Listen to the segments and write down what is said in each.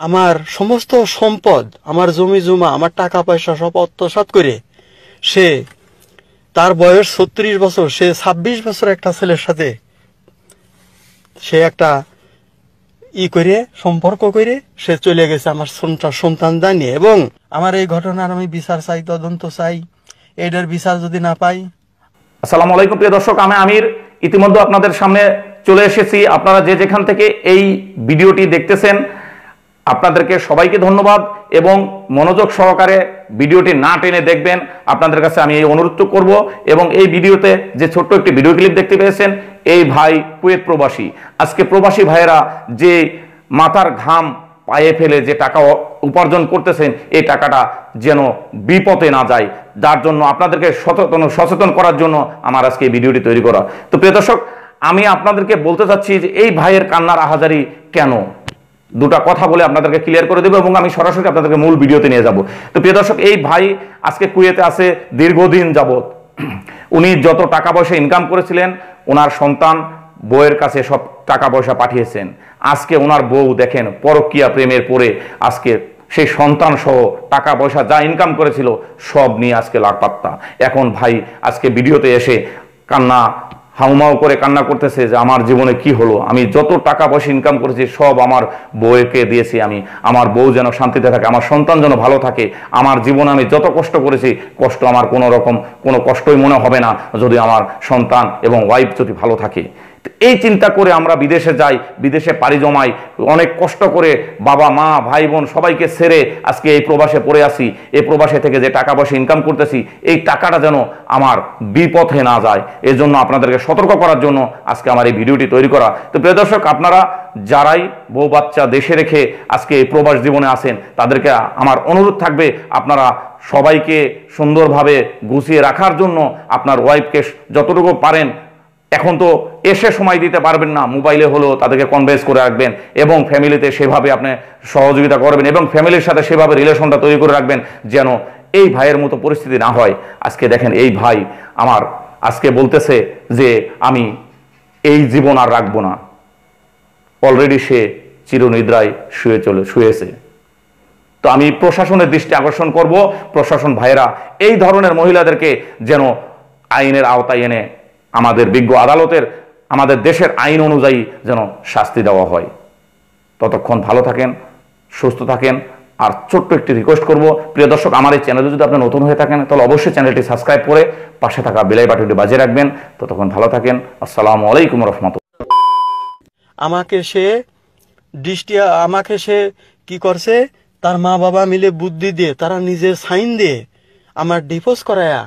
আমার সমস্ত সম্পদ, আমার জমি জমা, আমার টাকা পয়সা সব আত্মসাৎ করে সে, তার বয়স 36 বছর, সে 26 বছর একটা ছেলের সাথে সে একটা করে সম্পর্ক করে সে চলে গেছে আমার সন্তান জানিয়ে। এবং আমার এই ঘটনার আমি বিচার চাই, তদন্ত চাই। এটার বিচার যদি না পাই। আসসালামু আলাইকুম প্রিয় দর্শক, আমি আমির ইতিমধ্যে আপনাদের সামনে চলে এসেছি। আপনারা যে যেখান থেকে এই ভিডিওটি দেখতেছেন আপনাদেরকে সবাইকে ধন্যবাদ এবং মনোযোগ সহকারে ভিডিওটি না টেনে দেখবেন, আপনাদের কাছে আমি এই অনুরোধ করব। এবং এই ভিডিওতে যে ছোট্ট একটি ভিডিও ক্লিপ দেখতে পেয়েছেন, এই ভাই কুয়েত প্রবাসী। আজকে প্রবাসী ভাইয়েরা যে মাথার ঘাম পায়ে ফেলে যে টাকা উপার্জন করতেছেন, এই টাকাটা যেন বিপথে না যায়, যার জন্য আপনাদেরকে সচেতন করার জন্য আমার আজকে এই ভিডিওটি তৈরি করা। তো প্রিয় দর্শক, আমি আপনাদেরকে বলতে চাচ্ছি যে এই ভাইয়ের কান্নার আহাজারি কেন, দুটা কথা বলে আপনাদেরকে ক্লিয়ার করে দেবো এবং আমি সরাসরি আপনাদেরকে মূল ভিডিওতে নিয়ে যাব। তো প্রিয় দর্শক, এই ভাই আজকে কুয়েতে আছে দীর্ঘদিন যাবত। উনি যত টাকা পয়সা ইনকাম করেছিলেন, ওনার সন্তান বউয়ের কাছে সব টাকা পয়সা পাঠিয়েছেন। আজকে ওনার বউ দেখেন পরকীয়া প্রেমের পরে আজকে সেই সন্তান সহ টাকা পয়সা যা ইনকাম করেছিল সব নিয়ে আজকে লাপাত্তা। এখন ভাই আজকে ভিডিওতে এসে হাউমাউ করে কান্না করতেছে যে আমার জীবনে কি হলো, আমি যত টাকা পয়সা ইনকাম করেছি সব আমার বউকে দিয়েছি, আমি আমার বউ যেন শান্তিতে থাকে, আমার সন্তান যেন ভালো থাকে। আমার জীবনে আমি যত কষ্ট করেছি, কষ্ট আমার কোনো কষ্টই মনে হবে না যদি আমার সন্তান এবং ওয়াইফ যদি ভালো থাকে। এই চিন্তা করে আমরা বিদেশে যাই, বিদেশে পাড়ি জমাই, অনেক কষ্ট করে বাবা মা ভাই বোন সবাইকে ছেড়ে আজকে এই প্রবাসে পড়ে আসি। এই প্রবাসে থেকে যে টাকা পয়সা ইনকাম করতেছি, এই টাকাটা যেন আমার বিপথে না যায়, এর জন্য আপনাদেরকে সতর্ক করার জন্য আজকে আমার এই ভিডিওটি তৈরি করা। তো প্রিয় দর্শক, আপনারা যারাই বউ বাচ্চা দেশে রেখে আজকে এই প্রবাস জীবনে আসেন, তাদেরকে আমার অনুরোধ থাকবে আপনারা সবাইকে সুন্দরভাবে গুছিয়ে রাখার জন্য আপনার ওয়াইফকে যতটুকু পারেন, এখন তো এসে সময় দিতে পারবেন না, মোবাইলে হলেও তাদেরকে কনভিন্স করে রাখবেন এবং ফ্যামিলিতে সেভাবে আপনি সহযোগিতা করবেন এবং ফ্যামিলির সাথে সেভাবে রিলেশনটা তৈরি করে রাখবেন যেন এই ভাইয়ের মতো পরিস্থিতি না হয়। আজকে দেখেন এই ভাই আমার আজকে বলতেছে যে আমি এই জীবন আর রাখবো না, অলরেডি সে চিরনিদ্রায় শুয়েছে। তো আমি প্রশাসনের দৃষ্টি আকর্ষণ করব, প্রশাসন ভাইয়েরা এই ধরনের মহিলাদেরকে যেন আইনের আওতায় এনে আমাদের বিজ্ঞ আদালতের, আমাদের দেশের আইন অনুযায়ী যেন শাস্তি দেওয়া হয়। ততক্ষণ ভালো থাকেন, সুস্থ থাকেন। আর ছোট্ট একটি রিকোয়েস্ট করব, প্রিয় দর্শক, আমার এই চ্যানেলে যদি আপনি নতুন হয়ে থাকেন তাহলে অবশ্যই চ্যানেলটি সাবস্ক্রাইব করে পাশে থাকা বেল বাটনটি বাজিয়ে রাখবেন। ততক্ষণ ভালো থাকেন। আসসালামু আলাইকুম রাহমাতুল্লাহ। আমাকে সে কি করছে, তার মা বাবা মিলে বুদ্ধি দিয়ে, তারা নিজে সাইন দিয়ে আমার ডিভোর্স করায়া,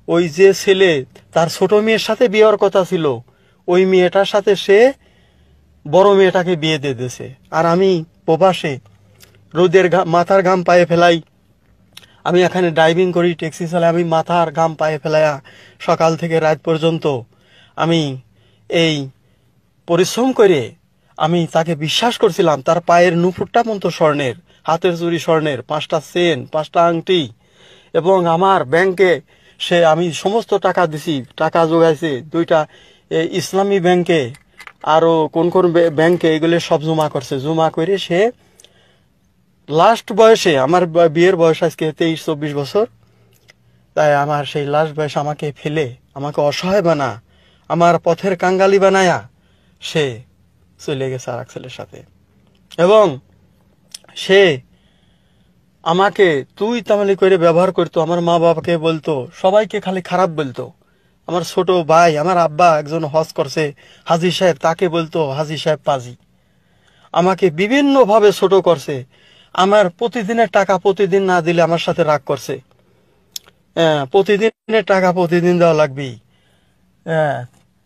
ওই যে ছেলে তার ছোট মেয়ের সাথে বিয়ের কথা ছিল, ওই মেয়েটার সাথে সে বড় মেয়েটাকে বিয়ে দিয়ে দিয়েছে। আর আমি প্রবাসে রোদের মাথার ঘাম পায়ে ফেলাই, আমি এখানে ড্রাইভিং করি, ট্যাক্সি চালাই, আমি মাথার ঘাম পায়ে ফেলাইয়া সকাল থেকে রাত পর্যন্ত আমি এই পরিশ্রম করে আমি তাকে বিশ্বাস করছিলাম। তার পায়ের নুপুরটা মতো স্বর্ণের, হাতের চুড়ি স্বর্ণের, 5টা চেন, 5টা আংটি, এবং আমার ব্যাংকে আমি সমস্ত টাকা দিছি, টাকা জোগাইছে 2টা ইসলামী ব্যাংকে, আরো কোন কোন ব্যাংকে, এগুলো সব জমা করছে। জমা করে সে লাস্ট বয়সে, আমার বিয়ের বয়স আজকে 23-24 বছর, তাই আমার সেই লাস্ট বয়স আমাকে ফেলে, আমাকে অসহায় বানা, আমার পথের কাঙ্গালি বানায়া সে চলে গেছে আর এক ছেলের সাথে। এবং সে আমাকে তুই তামালি করে ব্যবহার করতো, আমার মা বাবাকে বলতো, সবাইকে খালি খারাপ বলতো। আমার ছোট ভাই, আমার আব্বা একজন হজ করছে, হাজী সাহেব, তাকে বলতো হাজী সাহেব পাজি। আমাকে বিভিন্ন ভাবে ছোট করছে। আমার প্রতিদিনের টাকা প্রতিদিন না দিলে আমার সাথে রাগ করছে। প্রতিদিনের টাকা প্রতিদিন দেওয়া লাগবেই,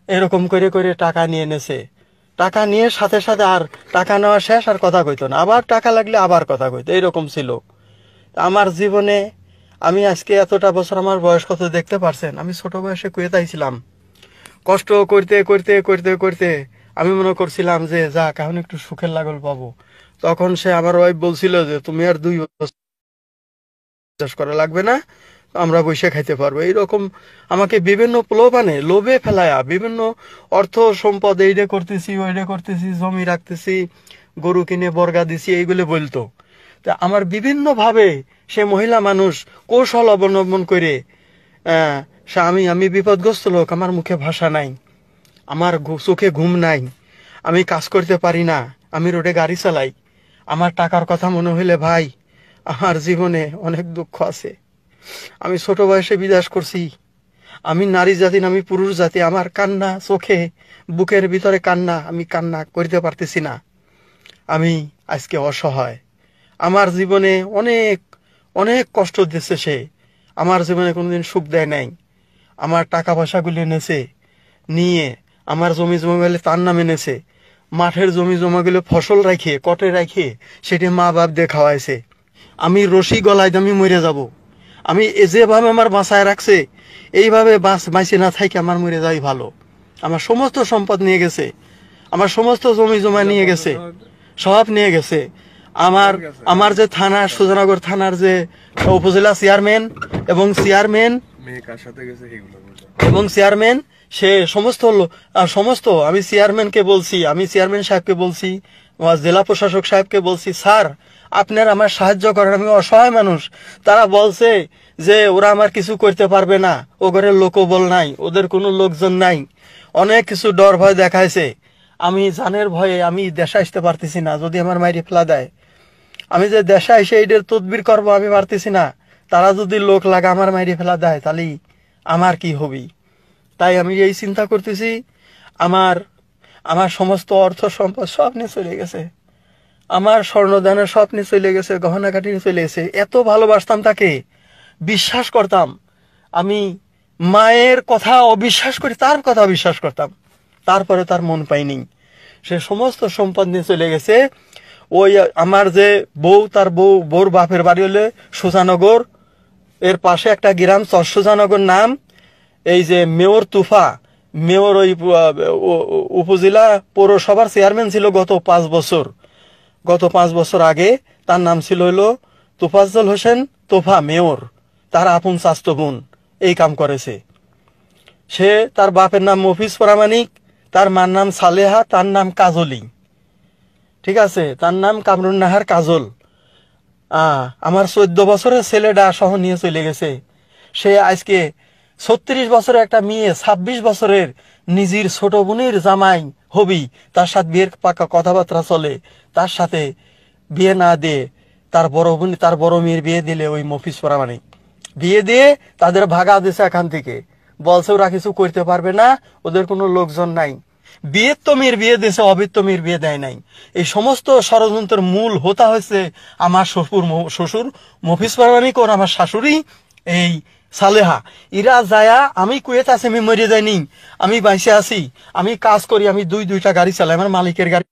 এরকম করে করে টাকা নিয়ে এনেছে। টাকা নিয়ে সাথে সাথে আর টাকা নেওয়া শেষ, আর কথা কইতো না, আবার টাকা লাগলে আবার কথা কইতো, এরকম ছিল আমার জীবনে। আমি আজকে এতটা বছর, আমার বয়স কত দেখতে পারছেন, আমি ছোট বয়সে কুয়েত আইছিলাম। কষ্ট করতে করতে করতে করতে আমি মনে করছিলাম যে যাক এখন একটু সুখের লাগল পাবো। তখন সে আমার ওয়াইফ বলছিল যে তুমি আর 2 বছর করা লাগবে না, আমরা বসে খাইতে পারবো। এইরকম আমাকে বিভিন্ন প্রলোভনে লোভে ফেলায়া, বিভিন্ন অর্থ সম্পদ এইটা করতেছি ওইটা করতেছি, জমি রাখতেছি, গরু কিনে বর্গা দিছি, এইগুলো বলতো। তা আমার বিভিন্ন ভাবে সে মহিলা মানুষ কৌশল অবলম্বন করে আমি বিপদগ্রস্ত লোক, আমার মুখে ভাষা নাই, আমার চোখে ঘুম নাই, আমি কাজ করতে পারি না, আমি রোডে গাড়ি চালাই, আমার টাকার কথা মনে হইলে ভাই আমার জীবনে অনেক দুঃখ আছে। আমি ছোট বয়সে বিদেশ করছি, আমি নারী জাতি না, আমি পুরুষ জাতি, আমার কান্না চোখে বুকের ভিতরে কান্না, আমি কান্না করতে পারতেছি না। আমি আজকে অসহায়, আমার জীবনে অনেক অনেক কষ্ট দিচ্ছে সে, আমার জীবনে কোনোদিন সুখ দেয় নাই। আমার টাকা পয়সাগুলি এনেছে, নিয়ে আমার জমি জমাগুলো তার নামে এনেছে, মাঠের জমি জমাগুলো ফসল রাখিয়ে কটে রাখিয়ে সেটি মা বাপ দিয়ে খাওয়াইছে। আমি রশি গলায় আমি মরে যাব, আমি যেভাবে আমার বাঁচায় রাখছে এইভাবে বাঁচে না থাকি আমার মরে যাই ভালো। আমার সমস্ত সম্পদ নিয়ে গেছে, আমার সমস্ত জমি জমা নিয়ে গেছে, সব নিয়ে গেছে। আমার যে থানা, সুজানগর থানার যে উপজেলা চেয়ারম্যান এবং চেয়ারম্যান সে সমস্ত আমি চেয়ারম্যানকে বলছি, আমি চেয়ারম্যান সাহেবকে বলছি, জেলা প্রশাসক সাহেবকে বলছি, স্যার আপনার আমার সাহায্য করেন, আমি অসহায় মানুষ। তারা বলছে যে ওরা আমার কিছু করতে পারবে না, ও ঘরের লোকবল নাই, ওদের কোনো লোকজন নাই, অনেক কিছু ডর ভয় দেখাইছে। আমি জানের ভয়ে আমি দেশে আসতে পারতেছি না, যদি আমার মাইরে ফেলা দেয়। আমি যে দেশে এসে এইটার তদবির করবো আমি পারতেছি না, তারা যদি লোক লাগা আমার মাইরে ফেলা দেয় তাহলে আমার কি হবি। তাই আমি এই চিন্তা করতেছি, আমার সমস্ত অর্থ সম্পদ সব নিয়ে চলে গেছে, আমার স্বর্ণদানের সব নিয়ে চলে গেছে, গহনা কাটি নিয়ে চলে গেছে। এত ভালোবাসতাম তাকে, বিশ্বাস করতাম, আমি মায়ের কথা অবিশ্বাস করি, তার কথা বিশ্বাস করতাম, তারপরে তার মন পাইনি, সে সমস্ত সম্পদ নিয়ে চলে গেছে। ওই আমার যে বউ, তার বউর বাপের বাড়ি হলে সুজানগর, এর পাশে একটা গ্রাম সুজানগর নাম। এই যে মেয়র তুফা, মেয়র ওই উপজেলা পৌরসভার চেয়ারম্যান ছিল গত 5 বছর আগে, তার নাম ছিল হইলো তোফাজ্জল হোসেন তোফা, মেয়র, তার আপন চাচতো বোন এই কাম করেছে। সে, তার বাপের নাম মফিজ প্রামাণিক, তার মার নাম সালেহা, তার নাম কাজলি, ঠিক আছে, তার নাম কামরুন নাহার কাজল। আমার 14 বছরের ছেলেটা সহ নিয়ে চলে গেছে। সে আজকে 36 বছরের একটা মেয়ে, 26 বছরের নিজের ছোট বোনের জামাই হবি, তার সাথে বিয়ের পাকা কথাবার্তা চলে, তার সাথে বিয়ে না দিয়ে তার বড় মেয়ের বিয়ে দিলে ওই মফিজ প্রামাণিক, বিয়ে দিয়ে তাদের ভাগা দিছে এখান থেকে, বলছে ওরা কিছু করতে পারবে না, ওদের কোনো লোকজন নাই। বিয়ের তো মেয়ের বিয়ে দিয়েছে, অবিত্ত মেয়ের বিয়ে দেয় নাই। এই সমস্ত ষড়যন্ত্রের মূল হোতা হয়েছে আমার শ্বশুর মফিজ প্রামাণিক ওর আমার শাশুড়ি এই সালেহা। ইরা যায়া, আমি কুয়েত আছি, আমি মরে যাইনি, আমি বাইসে আছি, আমি কাজ করি, আমি দুইটা গাড়ি চালাই, আমার মালিকের গাড়ি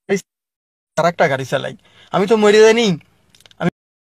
আর একটা গাড়ি চালাই, আমি তো মরে যাইনি।